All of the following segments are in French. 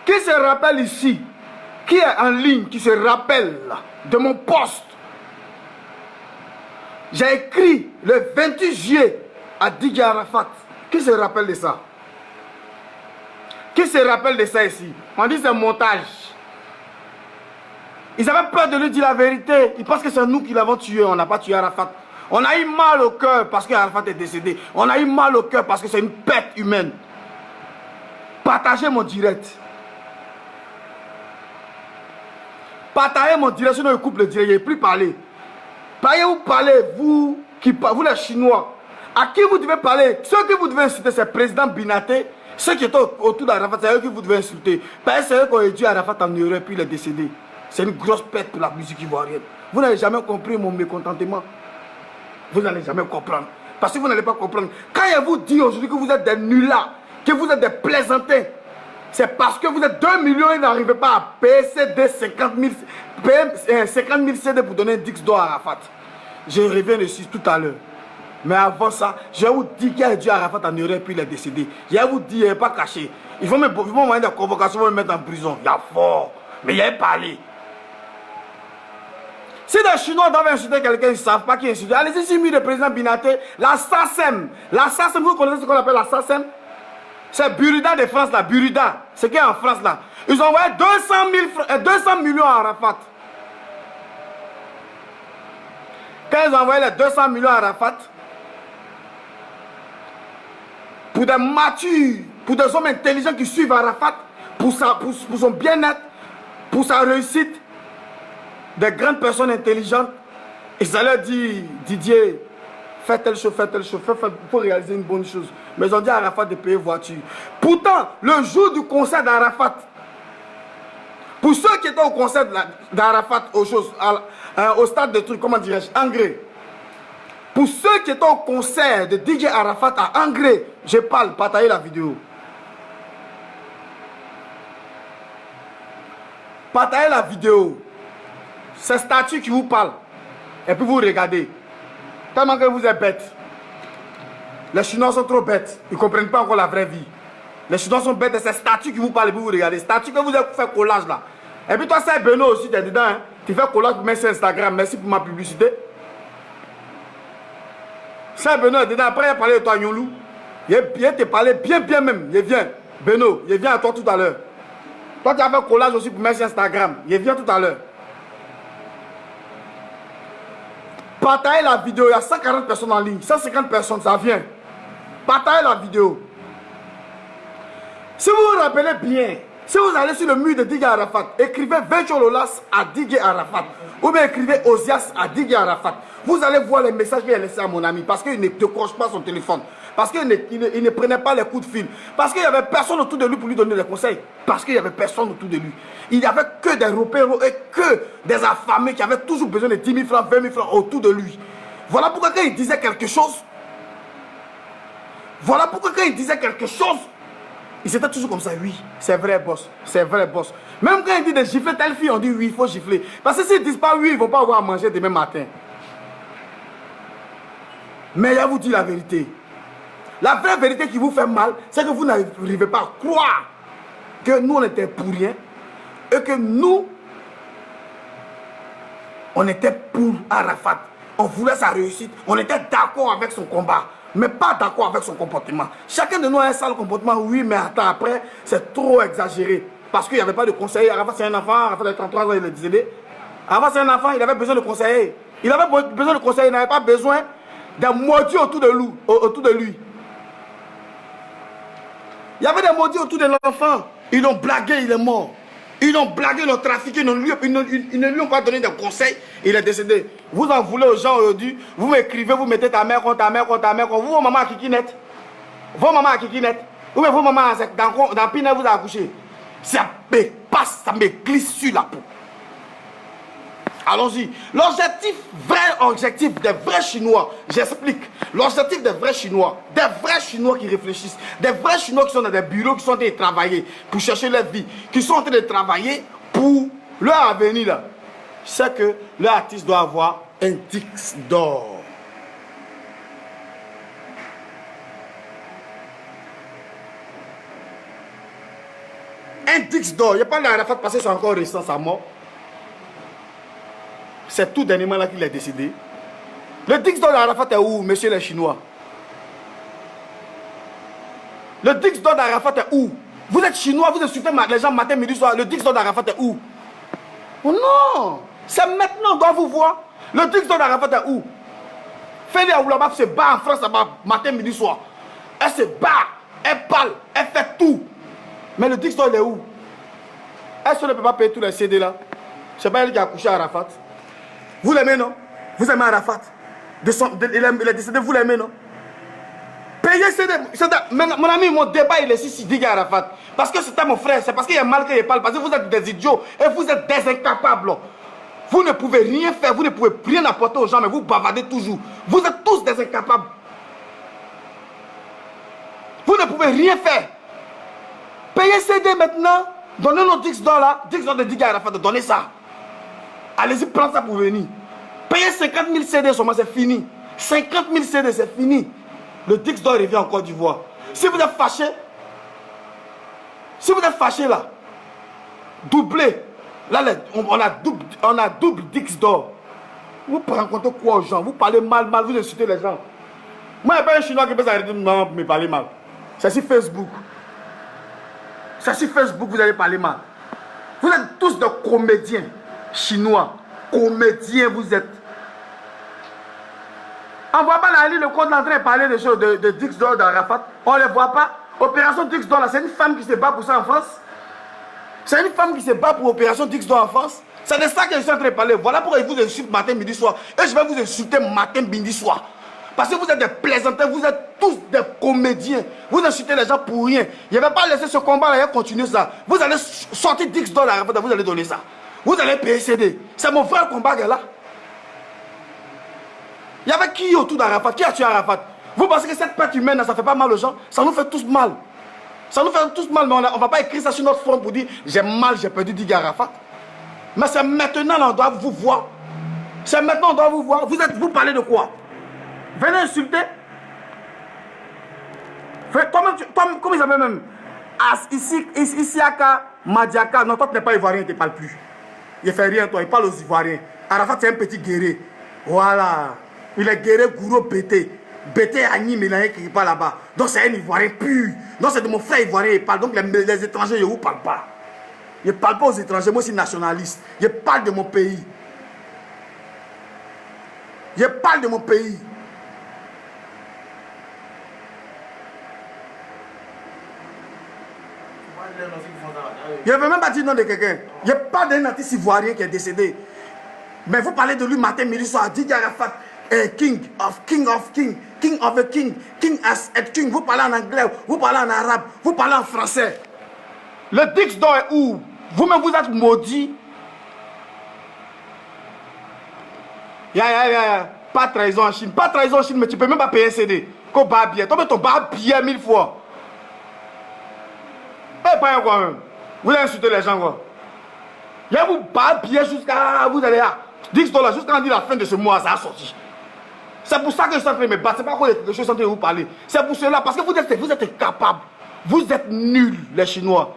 Qui se rappelle ici? Qui est en ligne, qui se rappelle de mon poste? J'ai écrit le 28 juillet à Didier Arafat. Qui se rappelle de ça? Qui se rappelle de ça ici? On dit c'est montage. Ils avaient peur de lui dire la vérité. Ils pensent que c'est nous qui l'avons tué. On n'a pas tué Arafat. On a eu mal au cœur parce qu'Arafat est décédé. On a eu mal au cœur parce que c'est une perte humaine. Partagez mon direct. Partagez mon direct, sinon je coupe le direct. Je n'ai plus parlé. Vous parlez, vous les Chinois. À qui vous devez parler? Ceux que vous devez insulter, c'est le président Binaté. Ceux qui étaient autour d'Arafat, c'est eux que vous devez insulter. Parce que c'est eux qui ont éduqué Arafat en Europe, puis il est décédé. C'est une grosse perte pour la musique ivoirienne. Vous n'avez jamais compris mon mécontentement. Vous n'allez jamais comprendre. Parce que vous n'allez pas comprendre. Quand je vous dis aujourd'hui que vous êtes des nullards, que vous êtes des plaisantins, c'est parce que vous êtes 2 millions et n'arrivez pas à payer 50 000 CD pour donner un Dix d'or à Arafat. Je reviens dessus tout à l'heure. Mais avant ça, je vous dis qu'il y a Dieu Arafat en Europe puis il est décédé. Je vous dis, il n'est pas caché. Ils vont m'envoyer des convocations, ils vont me mettre en prison. Il y a fort. Mais il a parlé. Si les Chinois doivent insulter quelqu'un, ils ne savent pas qui insulte. Allez-y, si le président Binaté, la SACEM. La SACEM, vous connaissez ce qu'on appelle la SACEM? C'est Burida de France, là. Burida. Ce qui est en France, là. Ils ont envoyé 200 millions à Arafat. Quand ils ont envoyé les 200 millions à Arafat, pour des matures, pour des hommes intelligents qui suivent Arafat, pour son bien-être, pour sa réussite, des grandes personnes intelligentes, ils allaient dire, Didier, fais telle chose, il faut réaliser une bonne chose. Mais ils ont dit à Arafat de payer voiture. Pourtant, le jour du concert d'Arafat, pour ceux qui étaient au concert d'Arafat, au stade de trucs, comment dirais-je, Angré. Pour ceux qui étaient au concert de DJ Arafat à Angré, je parle, partagez la vidéo. Partagez la vidéo. C'est statut qui vous parle. Et puis vous regardez. Tellement que vous êtes bêtes. Les Chinois sont trop bêtes. Ils ne comprennent pas encore la vraie vie. Les Chinois sont bêtes et c'est statut qui vous parle et puis vous regardez. Statut que vous avez fait collage là. Et puis toi, c'est Beno aussi, tu es dedans. Hein? Tu fais collage pour mettre sur Instagram. Merci pour ma publicité. C'est Beno est dedans. Après, il a parlé de toi, Nyolou. Il te parlait bien même. Il vient. Beno, il vient à toi tout à l'heure. Toi, tu as fait collage aussi pour mettre sur Instagram. Il vient tout à l'heure. Partagez la vidéo, il y a 140 personnes en ligne, 150 personnes, ça vient. Partagez la vidéo. Si vous vous rappelez bien, si vous allez sur le mur de Didier Arafat, écrivez Venchololas à Didier Arafat, ou bien écrivez Ozias à Didier Arafat. Vous allez voir les messages qu'il a laissés à mon ami, parce qu'il ne décroche pas son téléphone, parce qu'il ne prenait pas les coups de fil, parce qu'il n'y avait personne autour de lui pour lui donner des conseils, parce qu'il n'y avait personne autour de lui. Il n'y avait que des repéros et que des affamés qui avaient toujours besoin de 10 000 francs, 20 000 francs autour de lui. Voilà pourquoi quand il disait quelque chose, ils étaient toujours comme ça, oui, c'est vrai boss, c'est vrai boss. Même quand il dit de gifler telle fille, on dit oui, il faut gifler. Parce que s'ils ne disent pas oui, ils ne vont pas avoir à manger demain matin. Mais je vous dis la vérité. La vraie vérité qui vous fait mal, c'est que vous n'arrivez pas à croire que nous on était pour rien et que nous on était pour Arafat. On voulait sa réussite, on était d'accord avec son combat, mais pas d'accord avec son comportement. Chacun de nous a un sale comportement, oui, mais attends, après, c'est trop exagéré. Parce qu'il n'y avait pas de conseiller. Arafat, c'est un enfant, Arafat a 33 ans, il est décédé. Arafat, c'est un enfant, il avait besoin de conseiller. Il avait besoin de conseiller, il n'avait pas besoin d'un maudit autour de lui. Il y avait des maudits autour de l'enfant. Ils l'ont blagué, il est mort. Ils l'ont blagué, ils l'ont trafiqué, ils ne lui ont pas donné de conseils, il est décédé. Vous en voulez aux gens aujourd'hui, vous m'écrivez, vous mettez ta mère contre ta mère contre ta mère contre vous, vos mamans à Kikinet. Vos mamans à Kikinet. Ou bien vos mamans dans Pinel vous a accouché. Ça me passe, ça me glisse sur la peau. Allons-y. Vrai objectif des vrais Chinois, j'explique. L'objectif des vrais Chinois qui réfléchissent, des vrais Chinois qui sont dans des bureaux, qui sont en train de travailler pour chercher leur vie, qui sont en train de travailler pour leur avenir là, c'est que leur artiste doit avoir un Dix d'or. Un Dix d'or. Il n'y a pas d'Arafat parce que c'est encore récent sa mort. C'est tout dernièrement là qu'il est décédé. Le Dix d'or d'Arafat est où, monsieur les Chinois? Le Dix d'or d'Arafat est où? Vous êtes Chinois, vous insultez les gens matin, midi, soir. Le Dix d'or d'Arafat est où? Oh non! C'est maintenant, on doit vous voir. Le Dix d'or d'Arafat est où? Félix Aoulaba se bat en France matin, midi, soir. Elle se bat, elle parle, elle fait tout. Mais le Dix d'or, il est où? Est-ce qu'on ne peut pas payer tous les CD là? C'est pas elle qui a accouché à Arafat. Vous l'aimez, non? Vous aimez Arafat? Il est décédé, vous l'aimez, non? Payez CD. Mon ami, mon débat, il est ici, dit Arafat. Parce que c'était mon frère, c'est parce qu'il y a mal qu'il parle. Parce que vous êtes des idiots et vous êtes des incapables. Vous ne pouvez rien faire, vous ne pouvez rien apporter aux gens, mais vous bavardez toujours. Vous êtes tous des incapables. Vous ne pouvez rien faire. Payez CD maintenant. Donnez-nous 10 $. 10 $ de Diga Arafat, donnez ça. Allez-y, prendre ça pour venir. Payez 50 000 CD seulement, c'est fini. 50 000 CD, c'est fini. Le 10 $ revient en Côte d'Ivoire. Si vous êtes fâché, là, doublez. Là, on a double 10 $. Vous rencontrez quoi aux gens? Vous parlez mal, vous insultez les gens. Moi, il n'y a pas un Chinois qui peut s'arrêter de me parler mal. C'est sur Facebook. C'est sur Facebook que vous allez parler mal. Vous êtes tous des comédiens chinois. Comédiens, vous êtes. On ne voit pas la ligne, le compte en train de parler de choses de 10 $ d'Arafat. On ne les voit pas. Opération 10 $, c'est une femme qui se bat pour ça en France. C'est une femme qui se bat pour Opération 10 $ en France. C'est de ça que je suis en train de parler. Voilà pourquoi je vous insulte matin, midi, soir. Et je vais vous insulter matin, midi, soir. Parce que vous êtes des plaisantins, vous êtes tous des comédiens. Vous insultez les gens pour rien. Je ne vais pas laisser ce combat-là et continuer ça. Vous allez sortir 10 $ Arafat, vous allez donner ça. Vous allez payer CD. C'est mon vrai combat qui est là. Il y avait qui autour d'Arafat? Qui a tué Arafat? Vous pensez que cette perte humaine, ça ne fait pas mal aux gens? Ça nous fait tous mal. Ça nous fait tous mal, mais on ne va pas écrire ça sur notre front pour dire j'ai mal, j'ai perdu Diga Arafat. Mais c'est maintenant on doit vous voir. C'est maintenant on doit vous voir. Vous parlez de quoi? Venez insulter. Comment ils s'appellent même? Isiaka, Madiaka. Non, toi tu n'es pas ivoirien, tu ne parles plus. Il ne fait rien, toi, il parle aux Ivoiriens. Arafat c'est un petit guerrier. Voilà. Il est guerrier, gourou, pété. Bété Agni Mélané qui parle là-bas. Donc c'est un Ivoirien pur. Donc c'est de mon frère Ivoirien il parle. Donc les étrangers, je ne vous parle pas. Je ne parle pas aux étrangers. Moi, je suis nationaliste. Je parle de mon pays. Je parle de mon pays. Je ne veux même pas dire le nom de quelqu'un. Je parle d'un artiste ivoirien qui est décédé. Mais vous parlez de lui matin, midi, soir. Diga Arafat, king of king, king of a king, king as a king. Vous parlez en anglais, vous parlez en arabe, vous parlez en français. Le Dix d'or est où? Vous-même, vous êtes maudit. Pas trahison en Chine. Pas trahison en Chine, mais tu ne peux même pas payer CD. Qu'on bat bien. Toi, ton bat bien 1000 fois. Eh, pas quoi même. Vous allez insulter les gens, quoi. Il y a vous bat bien jusqu'à. Vous allez là. 10 $, jusqu'à on dit la fin de ce mois, ça a sorti. C'est pour ça que je suis en train de me battre. C'est pas quoi que je suis en train de vous parler. C'est pour cela, parce que vous êtes incapables. Vous êtes nuls, les Chinois.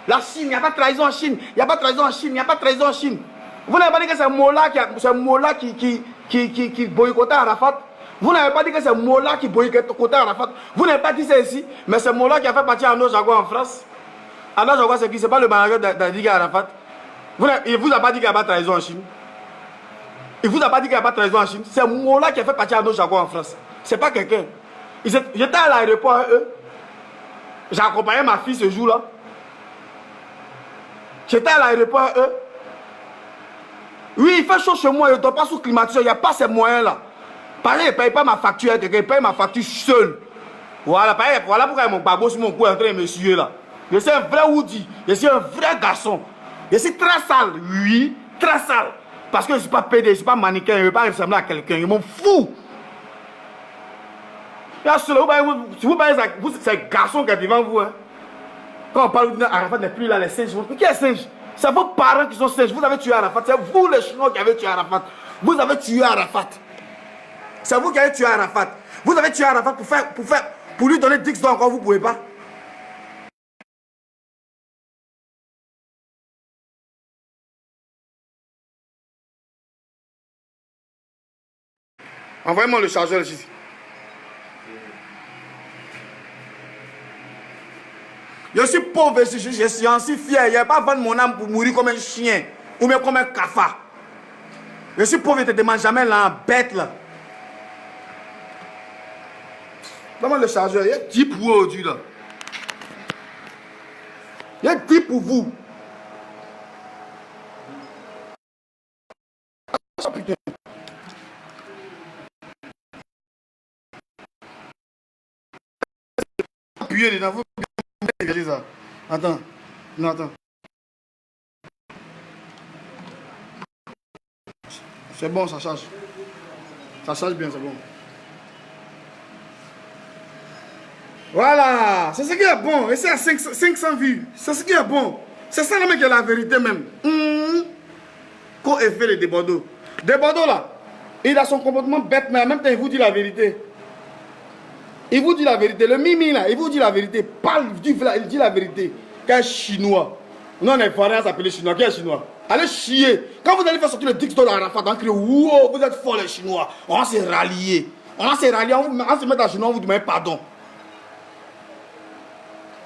La Chine, il n'y a pas de trahison en Chine. Il n'y a pas de trahison en Chine. Il n'y a pas de trahison en Chine. Vous n'avez pas dit que c'est Mola qui boycottait Arafat. Vous n'avez pas dit que c'est Mola qui boycottait Arafat. Vous n'avez pas dit ça ici. Mais c'est Mola qui a fait partir Arnaud Jaguar en France. Arnaud Jaguar, c'est qui? C'est pas le manager d'Adiga Arafat. Il ne vous a pas dit qu'il n'y a pas de trahison en Chine. Il ne vous a pas dit qu'il n'y a pas de trahison en Chine. C'est Mola qui a fait partir Arnaud Jaguar en France. Ce n'est pas quelqu'un. J'étais à l'aéroport à eux. J'ai accompagné ma fille ce jour-là. J'étais à l'aéroport à eux. Oui, il fait chaud chez moi, je ne dors pas sous climatiseur, il n'y a pas ces moyens-là. Pareil, il ne paye pas ma facture, il paye ma facture seul. Voilà, pareil, voilà pourquoi mon babo sur mon cou est en train de me suer là. Je suis un vrai Woody, je suis un vrai garçon. Je suis très sale, oui, très sale. Parce que je ne suis pas pédé, je ne suis pas mannequin, je ne veux pas ressembler à quelqu'un, je m'en fous. Vous parlez, c'est un garçon qui est devant vous. Hein. Quand on parle d'Arafat n'est plus là, les singes. Mais qui est singe? C'est vos parents qui sont singes. Vous avez tué Arafat. C'est vous les Chinois qui avez tué Arafat. Vous avez tué Arafat. C'est vous qui avez tué Arafat. Vous avez tué Arafat pour lui donner 10 $, encore vous ne pouvez pas. Envoyez-moi le chargeur ici. Je suis pauvre, je suis si fier. Je ne vais pas vendre mon âme pour mourir comme un chien ou même comme un cafard. Je suis pauvre, je ne te demande jamais là, bête là. Donne-moi le chargeur. Il y a 10 pour vous aujourd'hui là. Il y a 10 pour vous. Oh, putain. Appuyez dedans, vous regardez ça. Attends. Non, attends. C'est bon, ça charge. Ça charge bien, c'est bon. Voilà, c'est ce qui est bon. Et c'est à 500 vues. C'est ce qui est bon. C'est ça même qui est la vérité même. Quand il fait les Desbordeaux. Desbordeaux là, il a son comportement bête, mais en même temps il vous dit la vérité. Il vous dit la vérité. Le Mimi là, il vous dit la vérité. Parle, il dit la vérité. Quel chinois. Non, on est pas rien s'appeler chinois. Quel chinois? Allez chier. Quand vous allez faire sortir le dicton de Arafat, on crie wow, vous êtes forts les Chinois. On s'est ralliés. On s'est ralliés, on se met à genoux, on vous demande pardon.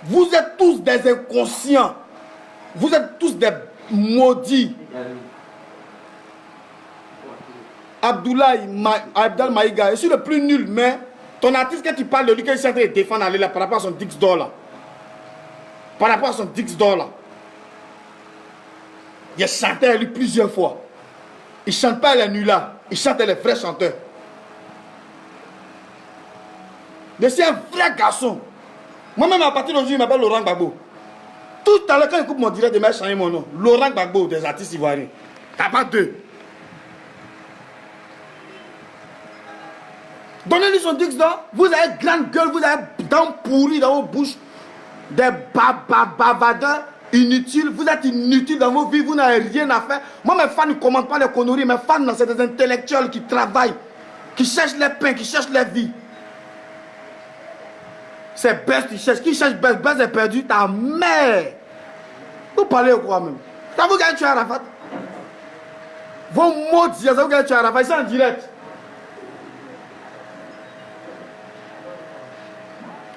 Vous êtes tous des inconscients. Vous êtes tous des maudits. Abdoulaye Maïga, je suis le plus nul, mais ton artiste que tu parles de lui, qu'il est en train de défendre aller là, par rapport à son Dix d'or là. Par rapport à son Dix d'or là. Il a chanté à lui plusieurs fois. Il ne chante pas les nuls là. Il chante les vrais chanteurs. Je suis un vrai garçon. Moi-même, à partir d'aujourd'hui, je m'appelle Laurent Gbagbo. Tout à l'heure, quand j'écoute mon direct, je vais changer mon nom. Laurent Gbagbo, des artistes ivoiriens. T'as pas deux. Donnez-lui son dix d'or. Vous avez grande gueule, vous avez dents pourries dans vos bouches. Des bavardeurs inutiles. Vous êtes inutiles dans vos vies, vous n'avez rien à faire. Moi, mes fans ne commentent pas les conneries. Mes fans, c'est des intellectuels qui travaillent, qui cherchent les pains, qui cherchent les vies. C'est Best qui cherche. Qui cherche Best? Best est perdu. Ta mère. Vous parlez au quoi même? Ça vous gagne tuer Arafat? Vos mots disent, ça vous gagne tuer Arafat. C'est en direct.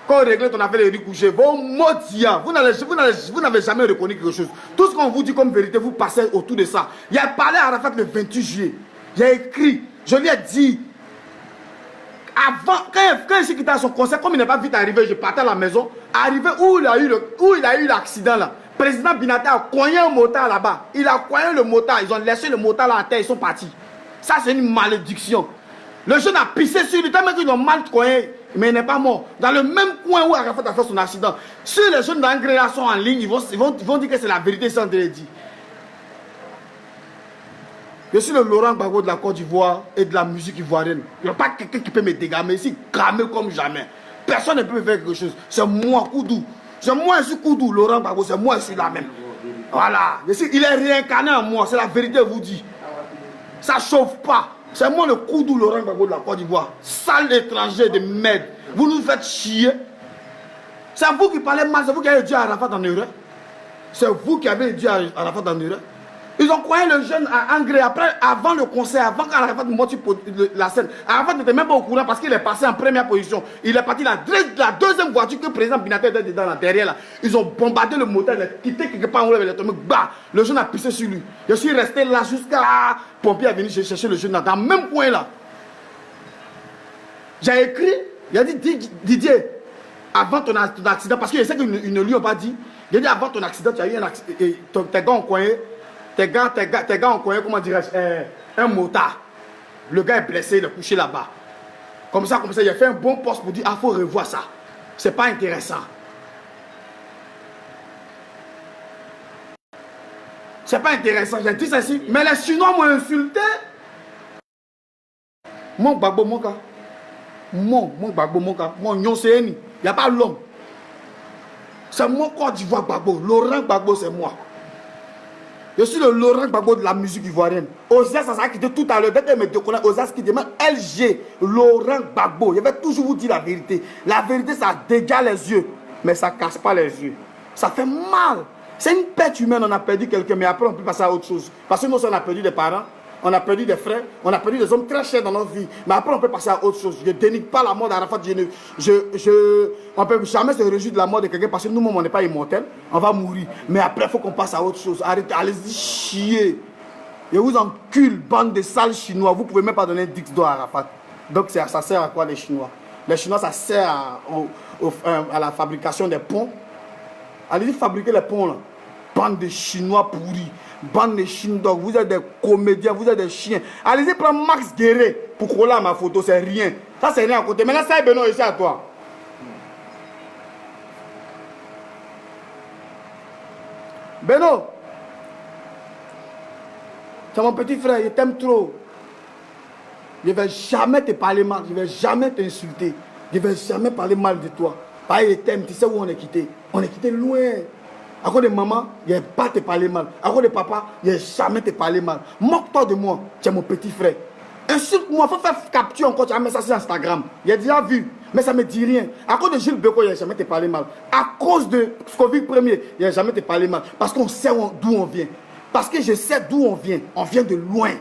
Quand on règle ton affaire de riz couché, vos mots disent, vous n'avez jamais reconnu quelque chose. Tout ce qu'on vous dit comme vérité, vous passez autour de ça. Il a parlé à Arafat le 28 juillet. Il a écrit, je lui ai dit. Avant, quand il s'est quitté à son concert, comme il n'est pas vite arrivé, je partais à la maison. Arrivé où il a eu l'accident là. Président Binaté a coigné un motard là-bas. Il a coigné le motard. Ils ont laissé le motard là à terre. Ils sont partis. Ça, c'est une malédiction. Le jeune a pissé sur lui. Tellement qu'ils l'ont mal coigné. Mais il n'est pas mort. Dans le même coin où Arafat a fait son accident. Si les jeunes d'Angré là sont en ligne, ils vont dire que c'est la vérité sans te le dire. Je suis le Laurent Gbagbo de la Côte d'Ivoire et de la musique ivoirienne. Il n'y a pas quelqu'un qui peut me dégamer ici, cramer comme jamais. Personne ne peut me faire quelque chose. C'est moi, Koudou. C'est moi, je suis Koudou. Laurent Gbagbo, c'est moi, je suis là même. Voilà. Il est réincarné en moi, c'est la vérité, je vous dis. Ça ne chauffe pas. C'est moi le Koudou, Laurent Gbagbo de la Côte d'Ivoire. Sale étranger de merde. Vous nous faites chier. C'est vous qui parlez mal, c'est vous qui avez dit à Arafat en erreur. C'est vous qui avez dit à Arafat en erreur. Ils ont croyé le jeune à Angré. Après, avant le concert, avant qu'Arafat monte sur la scène, Arafat n'était même pas au courant parce qu'il est passé en première position. Il est parti la deuxième voiture que le président Binaté était dedans, là, derrière là. Ils ont bombardé le moteur, il a quitté quelque part, il est tombé, bah, le jeune a pissé sur lui. Je suis resté là jusqu'à pompier est venu chercher le jeune là, dans le même coin là. J'ai écrit, il a dit Didier, avant ton accident, parce que je sais qu'ils ne lui ont pas dit, il a dit avant ton accident, tu as eu un accident, tes gars ont coincé. Tes gars ont coincé, comment dirais-je, un motard. Le gars est blessé, il est couché là-bas. Comme ça, il a fait un bon poste pour dire, ah, il faut revoir ça. C'est pas intéressant. C'est pas intéressant, j'ai dit ça ici. Mais les Chinois m'ont insulté. Mon Gbagbo, mon gars. Mon Gbagbo, mon gars. Mon Nyonséeni. Il n'y a pas l'homme. C'est mon Côte d'Ivoire Gbagbo. Laurent Gbagbo, c'est moi. Je suis le Laurent Gbagbo de la musique ivoirienne. Osas, ça s'est quitté tout à l'heure. Dès que je me déconne, Osas qui demande LG, Laurent Gbagbo. Je vais toujours vous dire la vérité. La vérité, ça dégage les yeux, mais ça ne casse pas les yeux. Ça fait mal. C'est une perte humaine, on a perdu quelqu'un, mais après on peut passer à autre chose. Parce que nous, on a perdu des parents, on a perdu des frères, on a perdu des hommes très chers dans notre vie. Mais après, on peut passer à autre chose. Je ne dénigre pas la mort d'Arafat. On ne peut jamais se réjouir de la mort de quelqu'un parce que nous-mêmes, on n'est pas immortels. On va mourir. Mais après, il faut qu'on passe à autre chose. Arrêtez, allez-y chier. Je vous encule, bande de sales Chinois. Vous ne pouvez même pas donner 10 d'or à Arafat. Donc, ça sert à quoi les Chinois? Les Chinois, ça sert à la fabrication des ponts. Allez-y fabriquer les ponts là. Bande de Chinois pourris. Bande de Chinois, vous êtes des comédiens, vous êtes des chiens. Allez-y prendre Max Guéret pour coller à ma photo, c'est rien. Ça c'est rien à côté. Maintenant ça est Benoît ici à toi. Benoît, c'est mon petit frère, je t'aime trop. Je ne vais jamais te parler mal, je ne vais jamais t'insulter. Je ne vais jamais parler mal de toi. Parce que je t'aime, tu sais où on est quitté? On est quitté loin. À cause de maman, je ne vais pas te parler mal. À cause de papa, je ne vais jamais te parler mal. Moque-toi de moi, tu es mon petit frère. Insulte-moi, il faut faire capture encore, tu as mis ça sur Instagram. J'ai déjà vu, mais ça ne me dit rien. À cause de Gilles Beko, je ne vais jamais te parler mal. À cause de Covid premier, je ne vais jamais te parler mal. Parce qu'on sait d'où on vient. Parce que je sais d'où on vient. On vient de loin.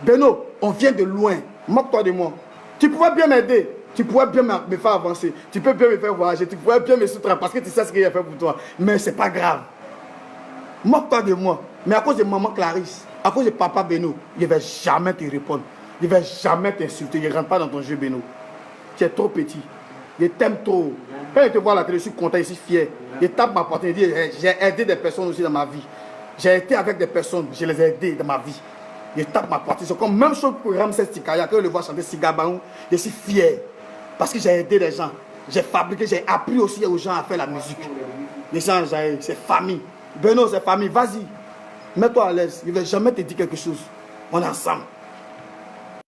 Beno, on vient de loin. Moque-toi de moi. Tu pourrais bien m'aider. Tu pourrais bien me faire avancer. Tu peux bien me faire voyager. Tu pourrais bien me soutenir parce que tu sais ce que j'ai fait pour toi. Mais ce n'est pas grave. Moque-toi de moi. Mais à cause de maman Clarisse, à cause de papa Beno, je ne vais jamais te répondre. Je ne vais jamais t'insulter. Je ne rentre pas dans ton jeu, Beno. Tu es trop petit. Je t'aime trop. Quand je te vois à la télé, je suis content, je suis fier. Je tape ma porte et je dis, j'ai aidé des personnes aussi dans ma vie. J'ai été avec des personnes, je les ai aidées dans ma vie. Je tape ma porte. C'est comme même chose pour Ramsès Tikaya. Quand je le vois chanter Sigabaou, je suis fier. Parce que j'ai aidé les gens. J'ai fabriqué, j'ai appris aussi aux gens à faire la musique. Les gens, c'est famille. Beno, c'est famille. Vas-y. Mets-toi à l'aise. Je ne vais jamais te dire quelque chose. On est ensemble.